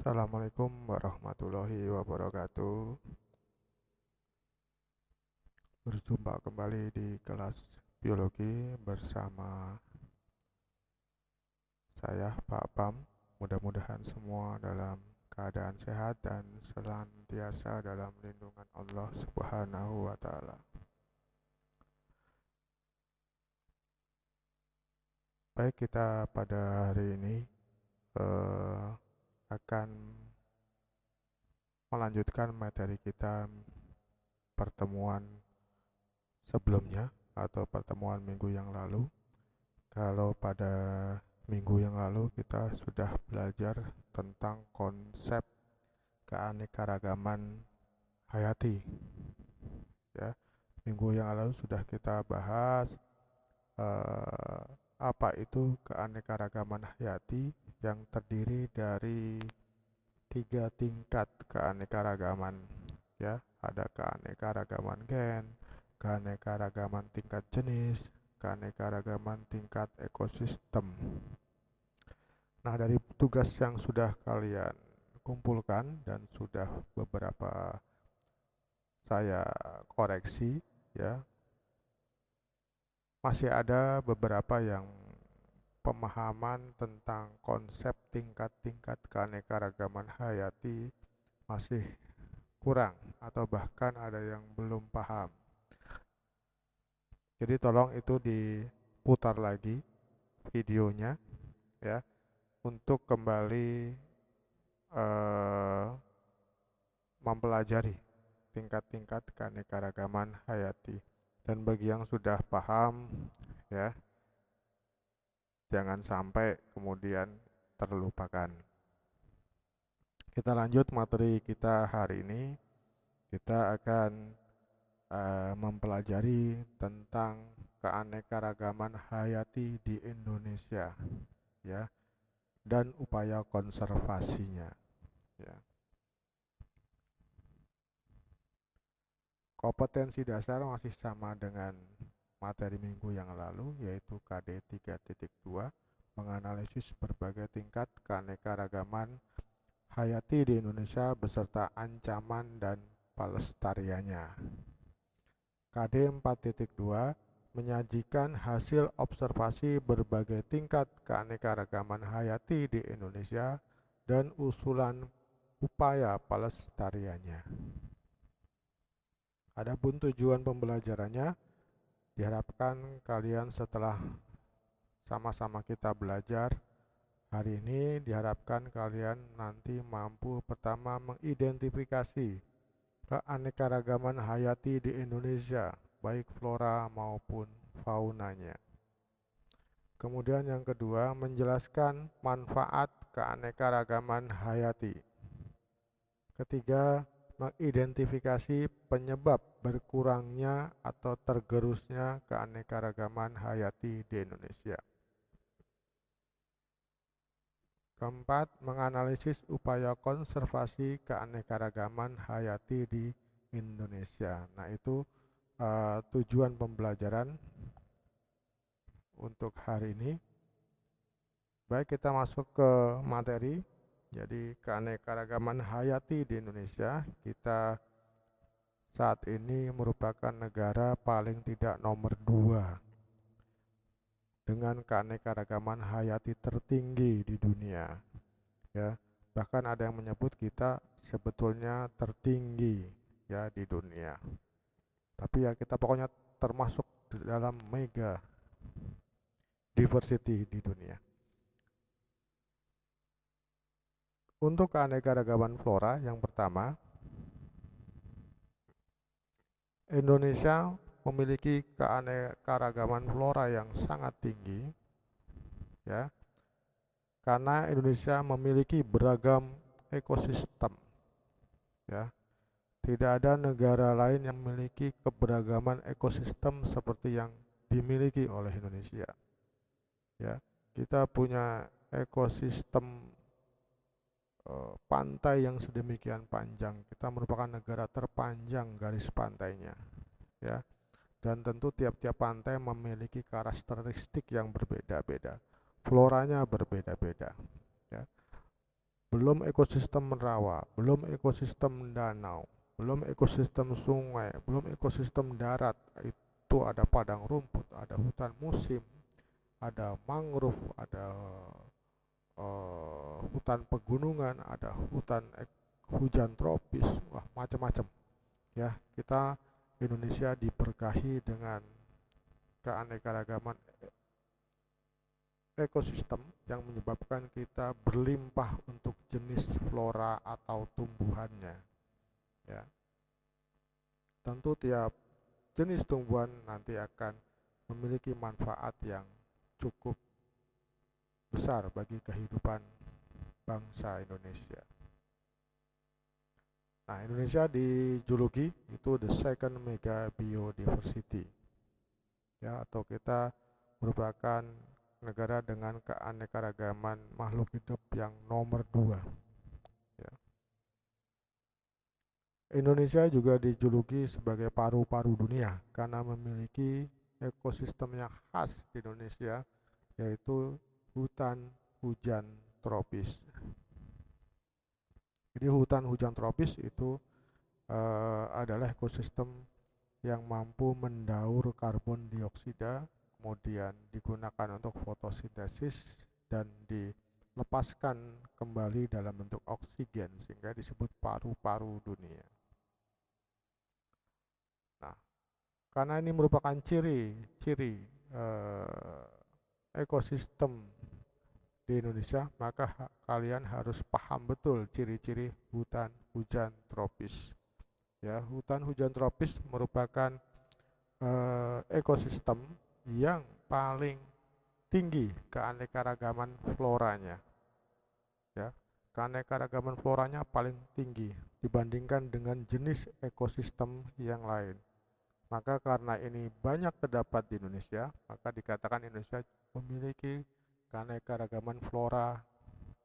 Assalamualaikum warahmatullahi wabarakatuh. Berjumpa kembali di kelas biologi bersama saya Pak Pam. Mudah-mudahan semua dalam keadaan sehat dan senantiasa dalam lindungan Allah Subhanahu wa taala. Baik, kita pada hari ini eh, akan melanjutkan materi kita pertemuan sebelumnya atau pertemuan minggu yang lalu. Kalau pada minggu yang lalu kita sudah belajar tentang konsep keanekaragaman hayati, ya. Minggu yang lalu sudah kita bahas eh, apa itu keanekaragaman hayati yang terdiri dari tiga tingkat keanekaragaman, ya. Ada keanekaragaman gen, keanekaragaman tingkat jenis, keanekaragaman tingkat ekosistem. Nah, dari tugas yang sudah kalian kumpulkan dan sudah beberapa saya koreksi, ya, masih ada beberapa yang pemahaman tentang konsep tingkat-tingkat keanekaragaman hayati masih kurang atau bahkan ada yang belum paham. Jadi tolong itu diputar lagi videonya, ya, untuk kembali eh, mempelajari tingkat-tingkat keanekaragaman hayati. Dan bagi yang sudah paham, ya, jangan sampai kemudian terlupakan. Kita lanjut materi kita hari ini. Kita akan mempelajari tentang keanekaragaman hayati di Indonesia, ya, dan upaya konservasinya, ya. Kompetensi dasar masih sama dengan materi minggu yang lalu, yaitu KD 3.2, menganalisis berbagai tingkat keanekaragaman hayati di Indonesia beserta ancaman dan pelestariannya. KD 4.2 menyajikan hasil observasi berbagai tingkat keanekaragaman hayati di Indonesia dan usulan upaya pelestariannya. Adapun tujuan pembelajarannya, diharapkan kalian setelah sama-sama kita belajar hari ini, diharapkan kalian nanti mampu pertama mengidentifikasi keanekaragaman hayati di Indonesia, baik flora maupun faunanya. Kemudian yang kedua, menjelaskan manfaat keanekaragaman hayati. Ketiga, mengidentifikasi penyebab berkurangnya atau tergerusnya keanekaragaman hayati di Indonesia. Keempat, menganalisis upaya konservasi keanekaragaman hayati di Indonesia. Nah, itu tujuan pembelajaran untuk hari ini. Baik, kita masuk ke materi. Jadi, keanekaragaman hayati di Indonesia, kita saat ini merupakan negara paling tidak nomor 2 dengan keanekaragaman hayati tertinggi di dunia, ya. Bahkan ada yang menyebut kita sebetulnya tertinggi, ya, di dunia. Tapi ya kita pokoknya termasuk dalam mega diversity di dunia. Untuk keanekaragaman flora, yang pertama, Indonesia memiliki keanekaragaman flora yang sangat tinggi, ya, karena Indonesia memiliki beragam ekosistem, ya. Tidak ada negara lain yang memiliki keberagaman ekosistem seperti yang dimiliki oleh Indonesia, ya. Kita punya ekosistem pantai yang sedemikian panjang. Kita merupakan negara terpanjang garis pantainya, ya. Dan tentu tiap-tiap pantai memiliki karakteristik yang berbeda-beda. Floranya berbeda-beda, ya. belum ekosistem rawa, belum ekosistem danau, belum ekosistem sungai, belum ekosistem darat. Itu ada padang rumput, ada hutan musim, ada mangrove, ada hutan pegunungan, ada hujan tropis, wah macam-macam ya. Kita Indonesia diberkahi dengan keanekaragaman ekosistem yang menyebabkan kita berlimpah untuk jenis flora atau tumbuhannya ya. Tentu tiap jenis tumbuhan nanti akan memiliki manfaat yang cukup besar bagi kehidupan bangsa Indonesia. Nah, Indonesia dijuluki itu the second mega biodiversity ya, atau kita merupakan negara dengan keanekaragaman makhluk hidup yang nomor 2 ya. Indonesia juga dijuluki sebagai paru-paru dunia karena memiliki ekosistem yang khas di Indonesia, yaitu hutan hujan tropis. Jadi hutan hujan tropis itu adalah ekosistem yang mampu mendaur karbon dioksida, kemudian digunakan untuk fotosintesis dan dilepaskan kembali dalam bentuk oksigen, sehingga disebut paru-paru dunia. Nah, karena ini merupakan ciri-ciri ekosistem di Indonesia, maka kalian harus paham betul ciri-ciri hutan hujan tropis. Ya, hutan hujan tropis merupakan ekosistem yang paling tinggi keanekaragaman floranya. Ya, keanekaragaman floranya paling tinggi dibandingkan dengan jenis ekosistem yang lain. Maka karena ini banyak terdapat di Indonesia, maka dikatakan Indonesia memiliki keanekaragaman flora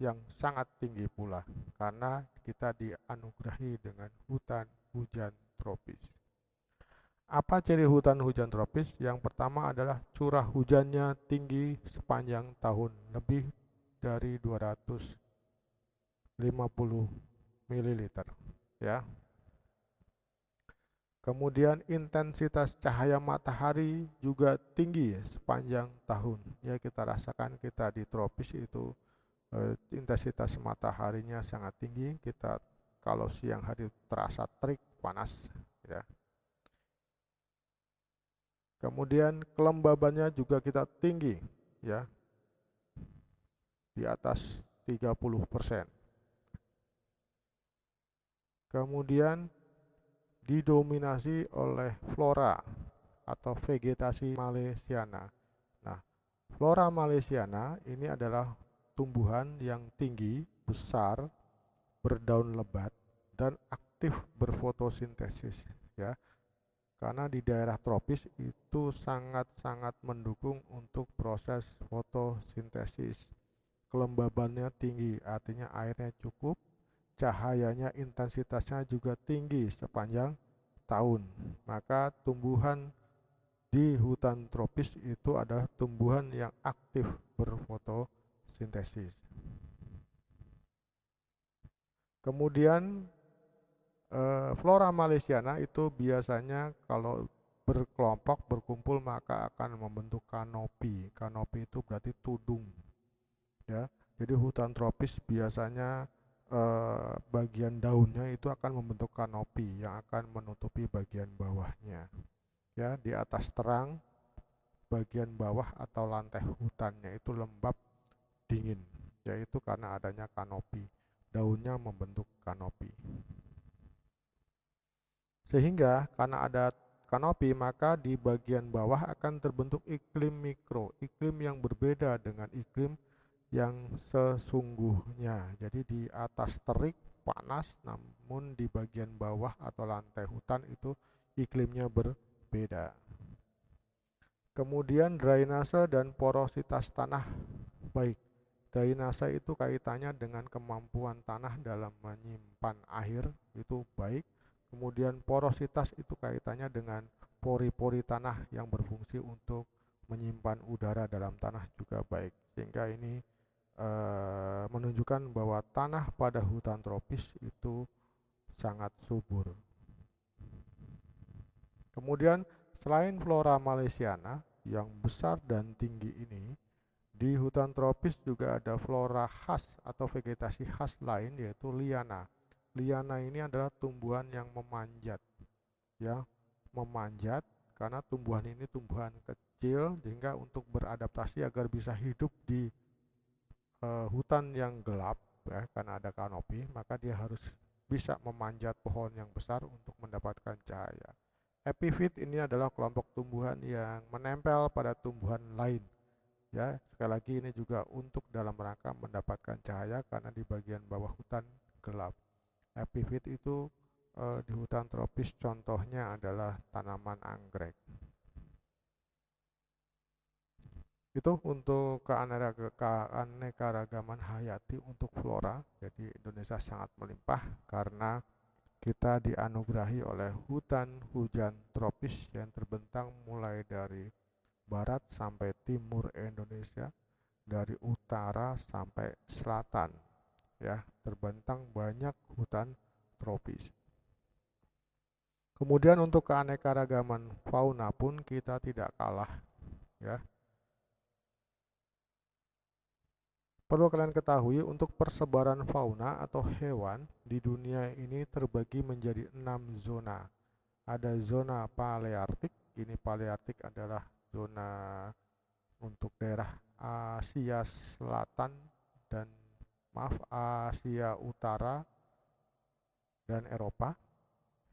yang sangat tinggi pula, karena kita dianugerahi dengan hutan hujan tropis. Apa ciri hutan hujan tropis? Yang pertama adalah curah hujannya tinggi sepanjang tahun, lebih dari 250 ml ya. Kemudian intensitas cahaya matahari juga tinggi sepanjang tahun. Ya, kita rasakan kita di tropis itu intensitas mataharinya sangat tinggi. Kita kalau siang hari terasa terik panas ya. Kemudian kelembabannya juga kita tinggi ya. Di atas 30%. Kemudian didominasi oleh flora atau vegetasi Malaysiana. Nah, flora Malaysiana ini adalah tumbuhan yang tinggi, besar, berdaun lebat, dan aktif berfotosintesis ya. Karena di daerah tropis itu sangat-sangat mendukung untuk proses fotosintesis. Kelembabannya tinggi, artinya airnya cukup, cahayanya intensitasnya juga tinggi sepanjang tahun. Maka tumbuhan di hutan tropis itu adalah tumbuhan yang aktif berfotosintesis. Kemudian flora Malaysiana itu biasanya kalau berkelompok berkumpul maka akan membentuk kanopi. Kanopi itu berarti tudung ya. Jadi hutan tropis biasanya bagian daunnya itu akan membentuk kanopi yang akan menutupi bagian bawahnya ya. Di atas terang, bagian bawah atau lantai hutannya itu lembab dingin, yaitu karena adanya kanopi. Daunnya membentuk kanopi. Sehingga karena ada kanopi, maka di bagian bawah akan terbentuk iklim mikro, iklim yang berbeda dengan iklim yang sesungguhnya. Jadi di atas terik panas, namun di bagian bawah atau lantai hutan itu iklimnya berbeda. Kemudian drainase dan porositas tanah baik. Drainase itu kaitannya dengan kemampuan tanah dalam menyimpan air, itu baik. Kemudian porositas itu kaitannya dengan pori-pori tanah yang berfungsi untuk menyimpan udara dalam tanah juga baik. Sehingga ini menunjukkan bahwa tanah pada hutan tropis itu sangat subur. Kemudian selain flora malaysiana yang besar dan tinggi ini, di hutan tropis juga ada flora khas atau vegetasi khas lain yaitu liana. Liana ini adalah tumbuhan yang memanjat, ya, memanjat karena tumbuhan ini tumbuhan kecil sehingga untuk beradaptasi agar bisa hidup di hutan yang gelap, ya, karena ada kanopi, maka dia harus bisa memanjat pohon yang besar untuk mendapatkan cahaya. Epifit ini adalah kelompok tumbuhan yang menempel pada tumbuhan lain. Ya, sekali lagi ini juga untuk dalam rangka mendapatkan cahaya karena di bagian bawah hutan gelap. Epifit itu di hutan tropis contohnya adalah tanaman anggrek. Itu untuk keanekaragaman hayati untuk flora. Jadi Indonesia sangat melimpah karena kita dianugerahi oleh hutan hujan tropis yang terbentang mulai dari barat sampai timur Indonesia, dari utara sampai selatan, ya, terbentang banyak hutan tropis. Kemudian untuk keanekaragaman fauna pun kita tidak kalah, ya. Perlu kalian ketahui untuk persebaran fauna atau hewan di dunia ini terbagi menjadi 6 zona. Ada zona paleartik, ini paleartik adalah zona untuk daerah Asia Selatan dan Asia Utara dan Eropa.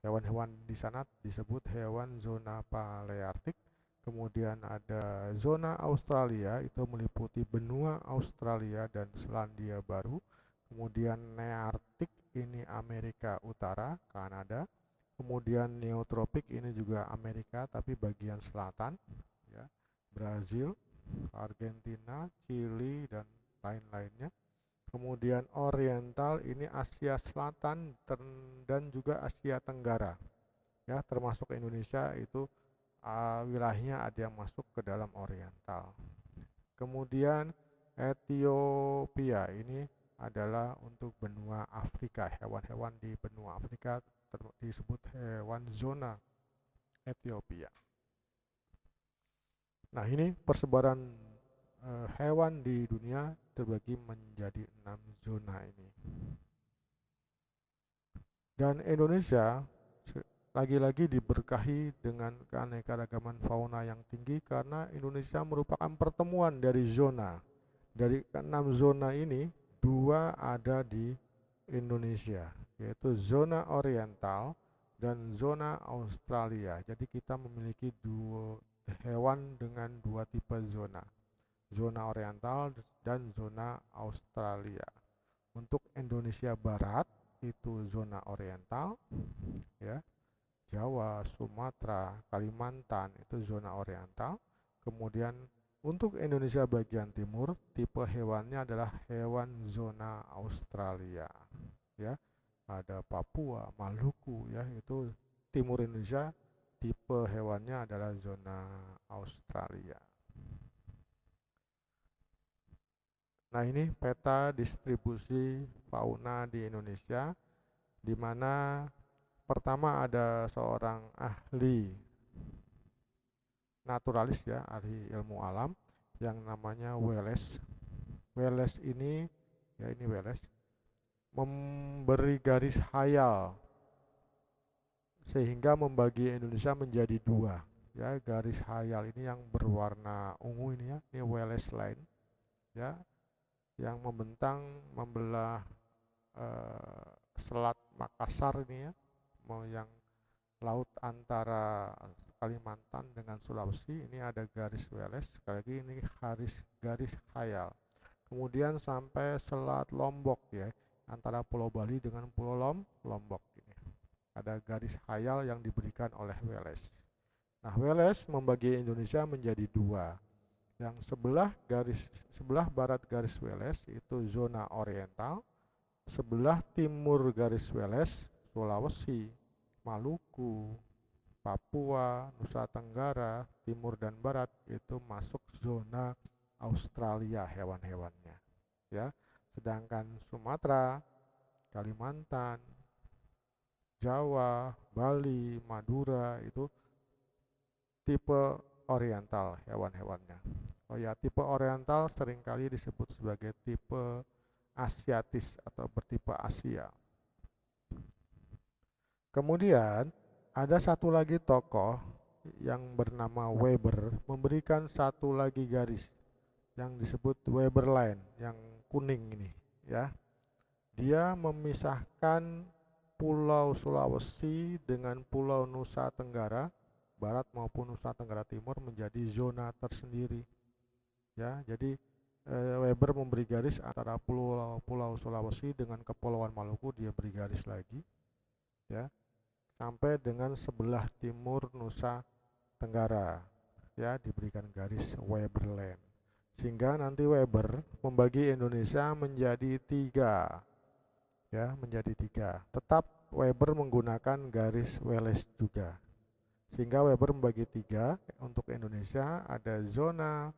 Hewan-hewan di sana disebut hewan zona paleartik. Kemudian ada zona Australia, itu meliputi benua Australia dan Selandia Baru. Kemudian Nearktik, ini Amerika Utara, Kanada. Kemudian Neotropik, ini juga Amerika tapi bagian selatan, ya, Brazil, Argentina, Chili, dan lain-lainnya. Kemudian Oriental, ini Asia Selatan dan juga Asia Tenggara, ya, termasuk Indonesia itu wilayahnya ada yang masuk ke dalam Oriental. Kemudian Ethiopia ini adalah untuk benua Afrika. Hewan-hewan di benua Afrika disebut hewan zona Ethiopia. Nah, ini persebaran hewan di dunia terbagi menjadi 6 zona ini. Dan Indonesia lagi-lagi diberkahi dengan keanekaragaman fauna yang tinggi karena Indonesia merupakan pertemuan dari zona. Dari 6 zona ini, 2 ada di Indonesia, yaitu zona Oriental dan zona Australia. Jadi kita memiliki 2 hewan dengan 2 tipe zona, zona Oriental dan zona Australia. Untuk Indonesia Barat itu zona Oriental, ya. Jawa, Sumatera, Kalimantan itu zona Oriental. Kemudian untuk Indonesia bagian timur, tipe hewannya adalah hewan zona Australia, ya. Ada Papua, Maluku, ya, itu timur Indonesia, tipe hewannya adalah zona Australia. Nah, ini peta distribusi fauna di Indonesia, di mana pertama ada seorang ahli naturalis, ya, ahli ilmu alam yang namanya Wallace. Wallace ini, ya, ini Wallace memberi garis hayal sehingga membagi Indonesia menjadi 2, ya. Garis hayal ini yang berwarna ungu ini, ya, ini Wallace line, ya, yang membentang membelah Selat Makassar ini, ya, yang laut antara Kalimantan dengan Sulawesi. Ini ada garis Wallace, sekali lagi ini garis hayal. Kemudian sampai Selat Lombok, ya, antara Pulau Bali dengan Pulau Lombok ini. Ada garis hayal yang diberikan oleh Wallace. Nah, Wallace membagi Indonesia menjadi 2. Yang sebelah barat garis Wallace itu zona Oriental, sebelah timur garis Wallace Sulawesi, Maluku, Papua, Nusa Tenggara, timur dan barat itu masuk zona Australia hewan-hewannya. ya. Sedangkan Sumatera, Kalimantan, Jawa, Bali, Madura itu tipe oriental hewan-hewannya. Oh ya, tipe oriental seringkali disebut sebagai tipe Asiatis atau bertipe Asia. Kemudian ada satu lagi tokoh yang bernama Weber memberikan satu lagi garis yang disebut Weber Line yang kuning ini, ya. Dia memisahkan Pulau Sulawesi dengan Pulau Nusa Tenggara Barat maupun Nusa Tenggara Timur menjadi zona tersendiri, ya. Jadi Weber memberi garis antara Pulau Sulawesi dengan Kepulauan Maluku, dia beri garis lagi, ya, sampai dengan sebelah timur Nusa Tenggara, ya, diberikan garis Weberland. Sehingga nanti Weber membagi Indonesia menjadi tiga, ya, menjadi tiga. Tetap Weber menggunakan garis Wallace juga. Sehingga Weber membagi tiga untuk Indonesia, ada zona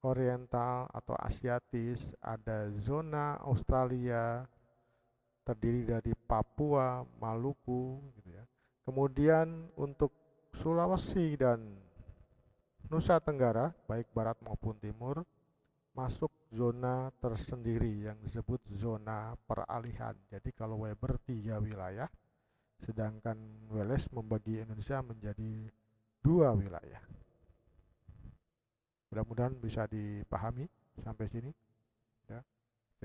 oriental atau Asiatis, ada zona Australia terdiri dari Papua, Maluku, gitu ya. Kemudian untuk Sulawesi dan Nusa Tenggara, baik barat maupun timur, masuk zona tersendiri yang disebut zona peralihan. Jadi kalau Weber tiga wilayah, sedangkan Wallace membagi Indonesia menjadi dua wilayah. Mudah-mudahan bisa dipahami sampai sini, ya.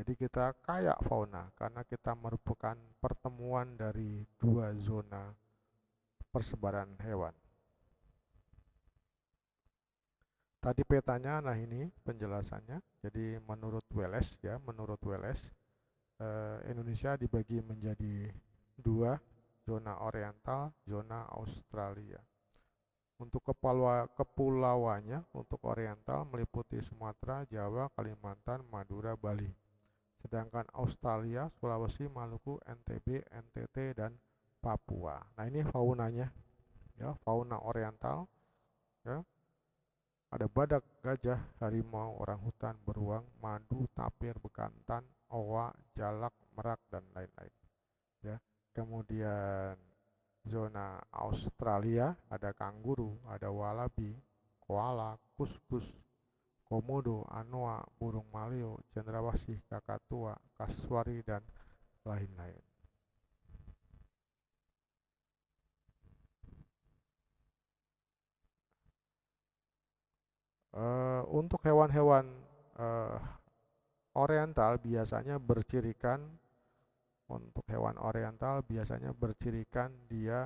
Jadi kita kaya fauna karena kita merupakan pertemuan dari dua zona persebaran hewan. Tadi petanya, nah ini penjelasannya. Jadi menurut Wallace, ya, menurut Wallace Indonesia dibagi menjadi dua, zona oriental, zona Australia. Untuk kepulauannya, untuk oriental meliputi Sumatera, Jawa, Kalimantan, Madura, Bali. Sedangkan Australia, Sulawesi, Maluku, NTB, NTT, dan Papua. Nah ini faunanya, ya, fauna oriental, ya. Ada badak, gajah, harimau, orangutan, beruang, madu, tapir, bekantan, owa, jalak, merak, dan lain-lain, ya. Kemudian zona Australia ada kanguru, ada walabi, koala, kuskus, komodo, anoa, burung maleo, cendrawasih, kakatua, kasuari, dan lain-lain. Untuk hewan-hewan oriental biasanya bercirikan Untuk hewan oriental biasanya bercirikan dia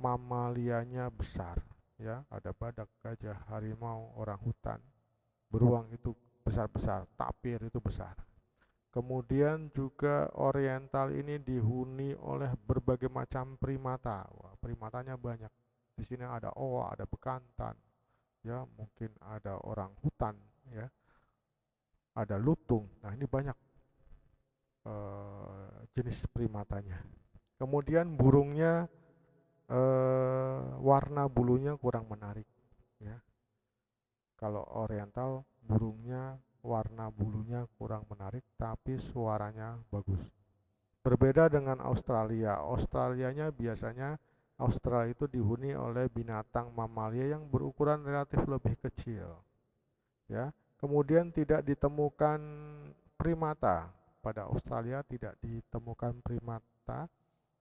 mamalianya besar, ya. Ada badak, gajah, harimau, orangutan, beruang itu besar-besar, tapir itu besar. Kemudian juga oriental ini dihuni oleh berbagai macam primata. Wah, primatanya banyak. Di sini ada owa, ada bekantan, ya, mungkin ada orang hutan, ya, ada lutung. Nah, ini banyak jenis primatanya. Kemudian burungnya warna bulunya kurang menarik, ya. Kalau oriental burungnya warna bulunya kurang menarik tapi suaranya bagus. Berbeda dengan Australia. Australianya biasanya Australia itu dihuni oleh binatang mamalia yang berukuran relatif lebih kecil, ya. Kemudian tidak ditemukan primata. Pada Australia tidak ditemukan primata,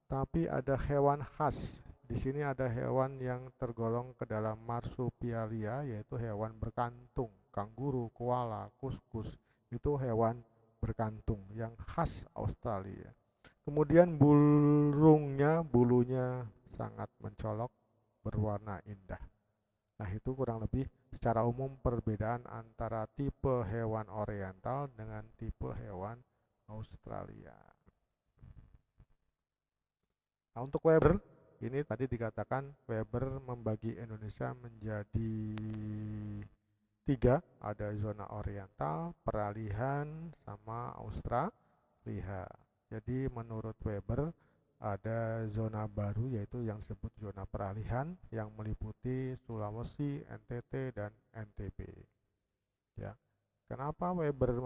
tapi ada hewan khas. Di sini ada hewan yang tergolong ke dalam marsupialia, yaitu hewan berkantung. Kanguru, koala, kuskus itu hewan berkantung yang khas Australia. Kemudian bulunya sangat mencolok, berwarna indah. Nah, itu kurang lebih secara umum perbedaan antara tipe hewan oriental dengan tipe hewan Australia. Nah, untuk Weber, ini tadi dikatakan Weber membagi Indonesia menjadi tiga, ada zona oriental, peralihan, sama Australia. Jadi menurut Weber ada zona baru yaitu yang disebut zona peralihan yang meliputi Sulawesi, NTT, dan NTB. Ya, kenapa Weber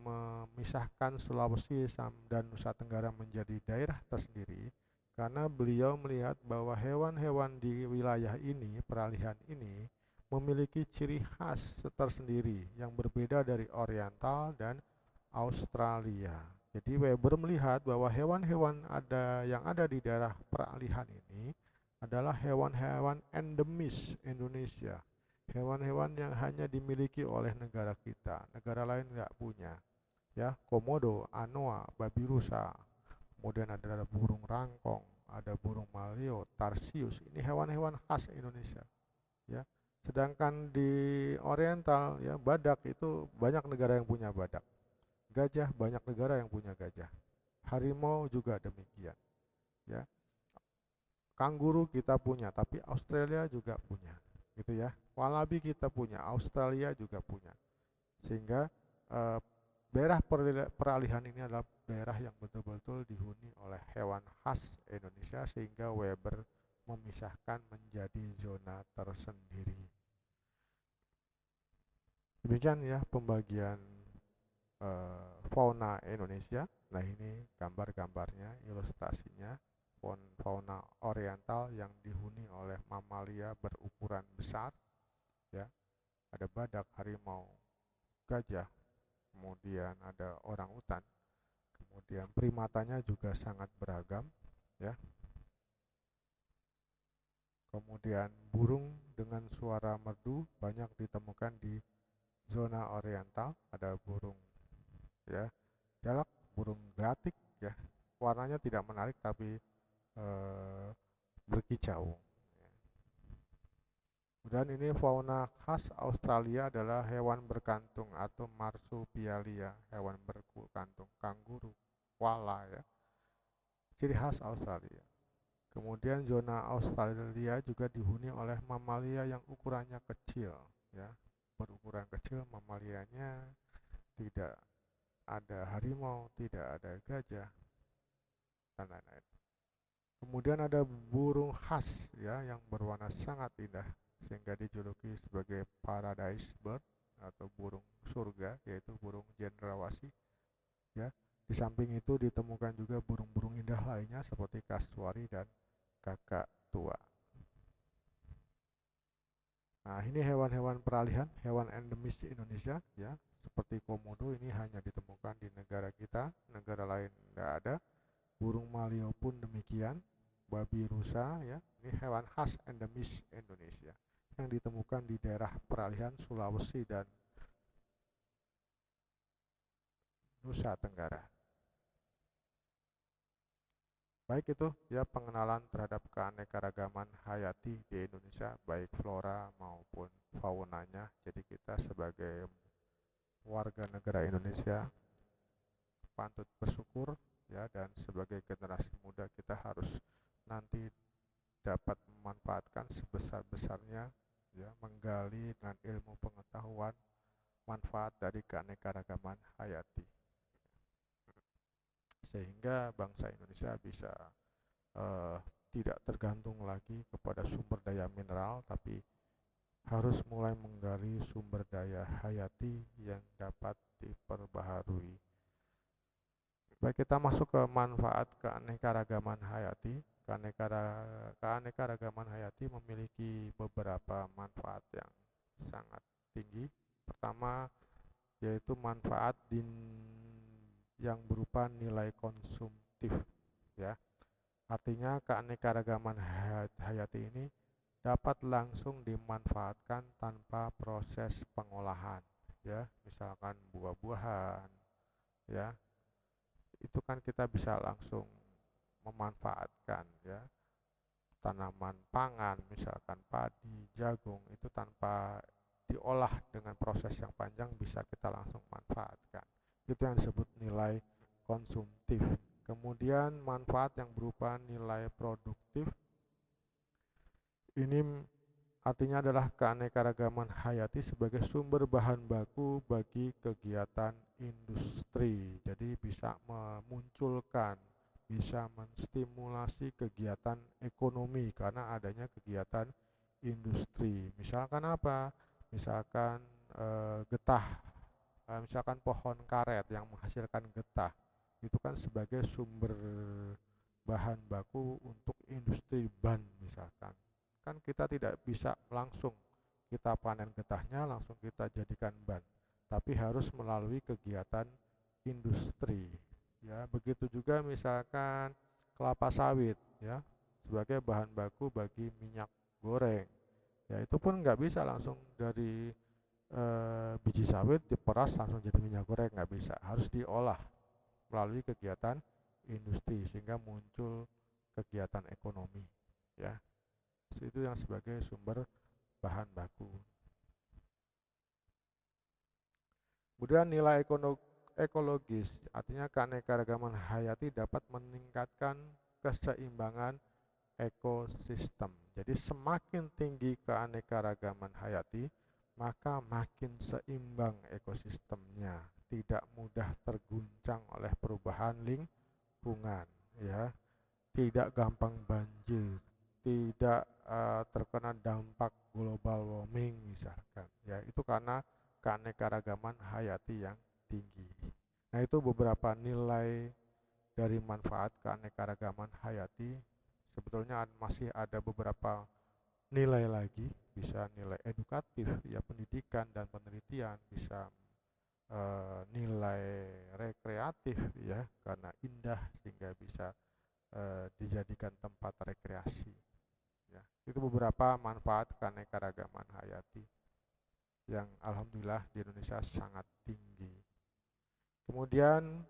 memisahkan Sulawesi dan Nusa Tenggara menjadi daerah tersendiri karena beliau melihat bahwa hewan-hewan di wilayah ini, peralihan ini, memiliki ciri khas tersendiri yang berbeda dari Oriental dan Australia. Jadi Weber melihat bahwa hewan-hewan yang ada di daerah peralihan ini adalah hewan-hewan endemis Indonesia. Hewan-hewan yang hanya dimiliki oleh negara kita, negara lain nggak punya. Ya, komodo, anoa, babi rusa, kemudian ada burung rangkong, ada burung maleo, tarsius. Ini hewan-hewan khas Indonesia. Ya, sedangkan di Oriental, ya, badak itu banyak negara yang punya badak. Gajah banyak negara yang punya gajah. Harimau juga demikian. Ya, kanguru kita punya, tapi Australia juga punya, gitu ya. Wallaby kita punya, Australia juga punya. Sehingga eh, daerah peralihan ini adalah daerah yang betul-betul dihuni oleh hewan khas Indonesia, sehingga Weber memisahkan menjadi zona tersendiri. Demikian ya pembagian fauna Indonesia. Nah, ini gambar-gambarnya, ilustrasinya. Fauna oriental yang dihuni oleh mamalia berukuran besar, ya. Ada badak, harimau, gajah, kemudian ada orangutan, kemudian primatanya juga sangat beragam, ya. Kemudian burung dengan suara merdu banyak ditemukan di zona oriental. Ada burung, ya, jalak, burung gelatik, ya. Warnanya tidak menarik tapi berkicau. Dan ini fauna khas Australia adalah hewan berkantung atau marsupialia, hewan berkantung, kanguru, koala, ya. Ciri khas Australia. Kemudian zona Australia juga dihuni oleh mamalia yang ukurannya kecil, ya. Berukuran kecil mamalianya, tidak ada harimau, tidak ada gajah, dan lain-lain. Kemudian ada burung khas, ya, yang berwarna sangat indah sehingga dijuluki sebagai paradise bird atau burung surga, yaitu burung cendrawasih, ya. Di samping itu ditemukan juga burung-burung indah lainnya seperti kasuari dan kakak tua. Nah, ini hewan-hewan peralihan, hewan endemis di Indonesia, ya. Seperti komodo ini hanya ditemukan di negara kita, negara lain tidak ada. Burung maleo pun demikian. Babi rusa, ya, ini hewan khas endemis Indonesia yang ditemukan di daerah peralihan Sulawesi dan Nusa Tenggara. Baik, itu ya pengenalan terhadap keanekaragaman hayati di Indonesia, baik flora maupun faunanya. Jadi kita sebagai warga negara Indonesia patut bersyukur, ya, dan sebagai generasi muda kita harus nanti dapat memanfaatkan sebesar-besarnya, ya, menggali dengan ilmu pengetahuan manfaat dari keanekaragaman hayati, sehingga bangsa Indonesia bisa tidak tergantung lagi kepada sumber daya mineral, tapi harus mulai menggali sumber daya hayati yang dapat diperbaharui. Baik, kita masuk ke manfaat keanekaragaman hayati. Keanekaragaman hayati memiliki beberapa manfaat yang sangat tinggi. Pertama, yaitu manfaat yang berupa nilai konsumtif, ya. Artinya keanekaragaman hayati ini dapat langsung dimanfaatkan tanpa proses pengolahan, ya. Misalkan buah-buahan, ya, itu kan kita bisa langsung memanfaatkan, ya. Tanaman pangan misalkan padi, jagung, itu tanpa diolah dengan proses yang panjang bisa kita langsung manfaatkan. Itu yang disebut nilai konsumtif. Kemudian manfaat yang berupa nilai produktif, ini artinya adalah keanekaragaman hayati sebagai sumber bahan baku bagi kegiatan industri. Jadi bisa memunculkan, bisa menstimulasi kegiatan ekonomi karena adanya kegiatan industri. Misalkan apa? Misalkan getah misalkan pohon karet yang menghasilkan getah, itu kan sebagai sumber bahan baku untuk industri ban misalkan. Kan kita tidak bisa langsung kita panen getahnya langsung kita jadikan ban, tapi harus melalui kegiatan industri. Ya, begitu juga misalkan kelapa sawit ya sebagai bahan baku bagi minyak goreng. Ya itu pun nggak bisa langsung dari biji sawit diperas langsung jadi minyak goreng, nggak bisa, harus diolah melalui kegiatan industri sehingga muncul kegiatan ekonomi ya. Itu yang sebagai sumber bahan baku. Kemudian nilai ekologis, artinya keanekaragaman hayati dapat meningkatkan keseimbangan ekosistem. Jadi semakin tinggi keanekaragaman hayati, maka makin seimbang ekosistemnya, tidak mudah terguncang oleh perubahan lingkungan, ya, tidak gampang banjir, tidak terkena dampak global warming misalkan, ya itu karena keanekaragaman hayati yang tinggi. Nah itu beberapa nilai dari manfaat keanekaragaman hayati. Sebetulnya masih ada beberapa nilai lagi, bisa nilai edukatif, ya pendidikan dan penelitian, bisa nilai rekreatif ya karena indah sehingga bisa dijadikan tempat rekreasi. Ya, itu beberapa manfaat keanekaragaman hayati yang alhamdulillah di Indonesia sangat tinggi. Kemudian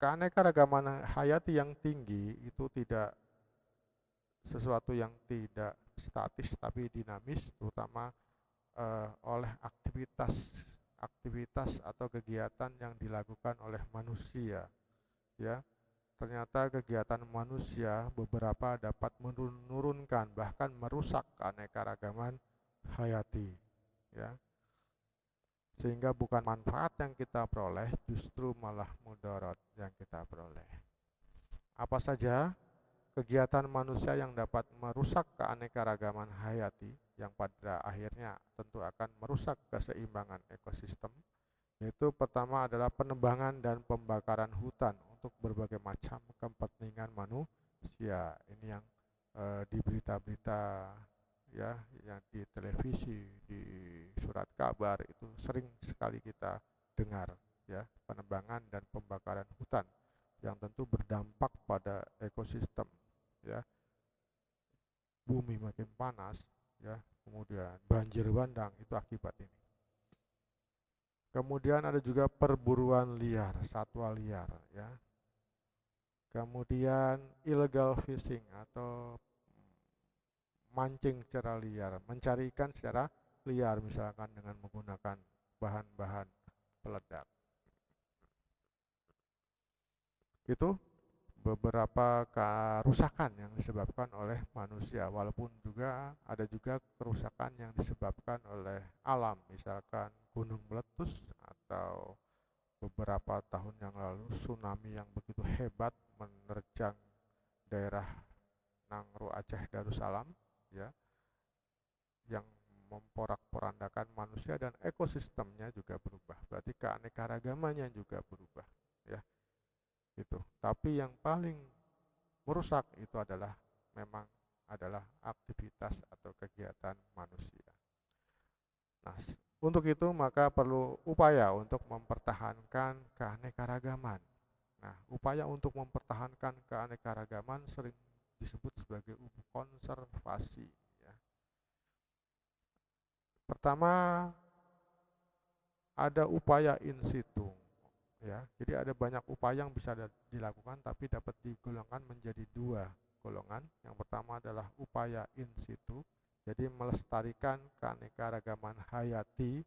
keanekaragaman hayati yang tinggi itu tidak sesuatu yang tidak statis tapi dinamis, terutama oleh aktivitas atau kegiatan yang dilakukan oleh manusia. Ya, ternyata kegiatan manusia beberapa dapat menurunkan bahkan merusak keanekaragaman hayati. Ya, sehingga bukan manfaat yang kita peroleh, justru malah mudarat yang kita peroleh. Apa saja kegiatan manusia yang dapat merusak keanekaragaman hayati yang pada akhirnya tentu akan merusak keseimbangan ekosistem, yaitu pertama adalah penebangan dan pembakaran hutan untuk berbagai macam kepentingan manusia. Ini yang di berita-berita ya, yang di televisi, di surat kabar itu sering sekali kita dengar ya, penebangan dan pembakaran hutan yang tentu berdampak pada ekosistem ya. Bumi makin panas ya, kemudian banjir bandang itu akibat ini. Kemudian ada juga perburuan liar, satwa liar ya. Kemudian illegal fishing atau mancing secara liar, mencari ikan secara liar misalkan dengan menggunakan bahan-bahan peledak. Itu beberapa kerusakan yang disebabkan oleh manusia, walaupun juga ada juga kerusakan yang disebabkan oleh alam, misalkan gunung meletus atau beberapa tahun yang lalu tsunami yang begitu hebat menerjang daerah Nangro Aceh Darussalam ya, yang memporak-porandakan manusia dan ekosistemnya juga berubah, berarti keanekaragamannya juga berubah ya. Gitu. Tapi yang paling merusak itu adalah memang adalah aktivitas atau kegiatan manusia. Nah, untuk itu maka perlu upaya untuk mempertahankan keanekaragaman. Nah, upaya untuk mempertahankan keanekaragaman sering disebut sebagai konservasi. Ya. Pertama, ada upaya in situ. Ya, jadi ada banyak upaya yang bisa dilakukan tapi dapat digolongkan menjadi dua golongan. Yang pertama adalah upaya in situ, jadi melestarikan keanekaragaman hayati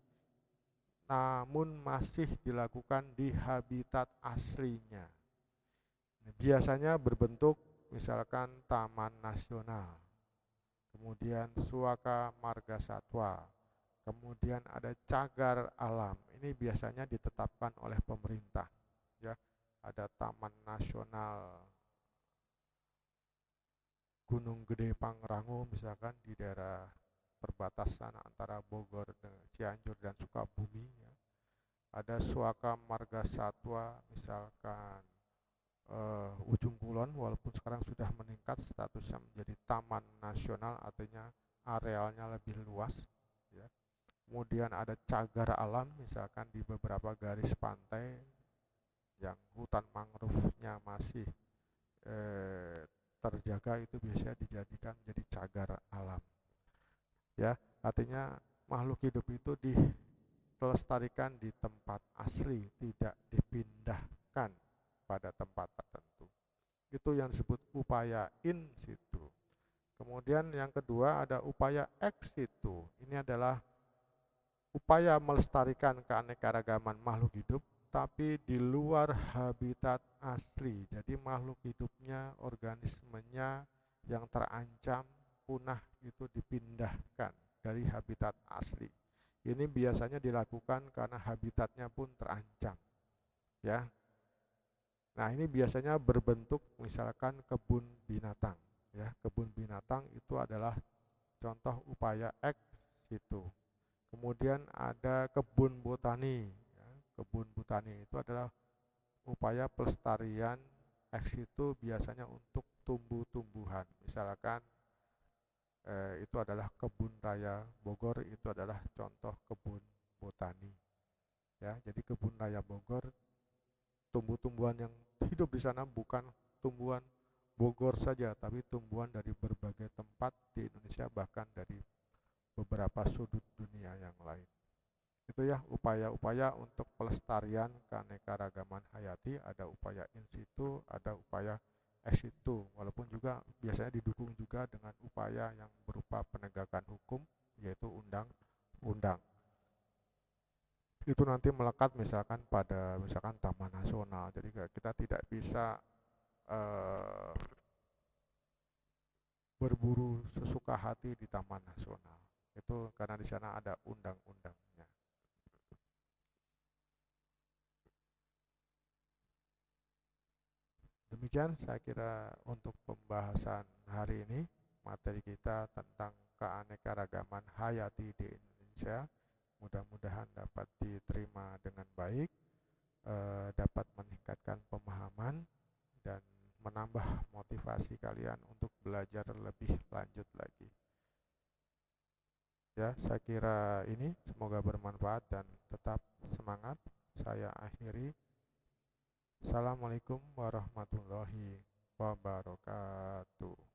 namun masih dilakukan di habitat aslinya. Biasanya berbentuk misalkan taman nasional, kemudian suaka marga satwa, kemudian ada cagar alam. Ini biasanya ditetapkan oleh pemerintah. Ya, ada Taman Nasional Gunung Gede Pangrango misalkan di daerah perbatasan antara Bogor, Cianjur dan Sukabumi ya. Ada Suaka Marga Satwa misalkan Ujung Kulon, walaupun sekarang sudah meningkat statusnya menjadi taman nasional, artinya arealnya lebih luas ya. Kemudian ada cagar alam misalkan di beberapa garis pantai yang hutan mangrove-nya masih terjaga, itu biasanya dijadikan menjadi cagar alam ya. Artinya makhluk hidup itu dilestarikan di tempat asli, tidak dipindahkan pada tempat tertentu. Itu yang disebut upaya in situ. Kemudian yang kedua ada upaya ex situ. Ini adalah upaya melestarikan keanekaragaman makhluk hidup tapi di luar habitat asli. Jadi makhluk hidupnya, organismenya yang terancam punah itu dipindahkan dari habitat asli. Ini biasanya dilakukan karena habitatnya pun terancam. Ya. Nah, ini biasanya berbentuk misalkan kebun binatang. Ya, kebun binatang itu adalah contoh upaya ex situ. Kemudian ada kebun botani. Ya, kebun botani itu adalah upaya pelestarian ex situ biasanya untuk tumbuh-tumbuhan. Misalkan itu adalah kebun raya Bogor, itu adalah contoh kebun botani. Ya, jadi kebun raya Bogor, tumbuh-tumbuhan yang hidup di sana bukan tumbuhan Bogor saja, tapi tumbuhan dari berbagai tempat di Indonesia, bahkan dari beberapa sudut dunia yang lain. Itu ya upaya-upaya untuk pelestarian keanekaragaman hayati. Ada upaya in situ, ada upaya ex situ, walaupun juga biasanya didukung juga dengan upaya yang berupa penegakan hukum, yaitu undang-undang. Itu nanti melekat misalkan pada misalkan taman nasional. Jadi kita tidak bisa berburu sesuka hati di taman nasional. Itu karena di sana ada undang-undangnya. Demikian saya kira untuk pembahasan hari ini, materi kita tentang keanekaragaman hayati di Indonesia. Mudah-mudahan dapat diterima dengan baik, dapat meningkatkan pemahaman dan menambah motivasi kalian untuk belajar lebih lanjut lagi. Ya, saya kira ini semoga bermanfaat dan tetap semangat. Saya akhiri. Assalamualaikum warahmatullahi wabarakatuh.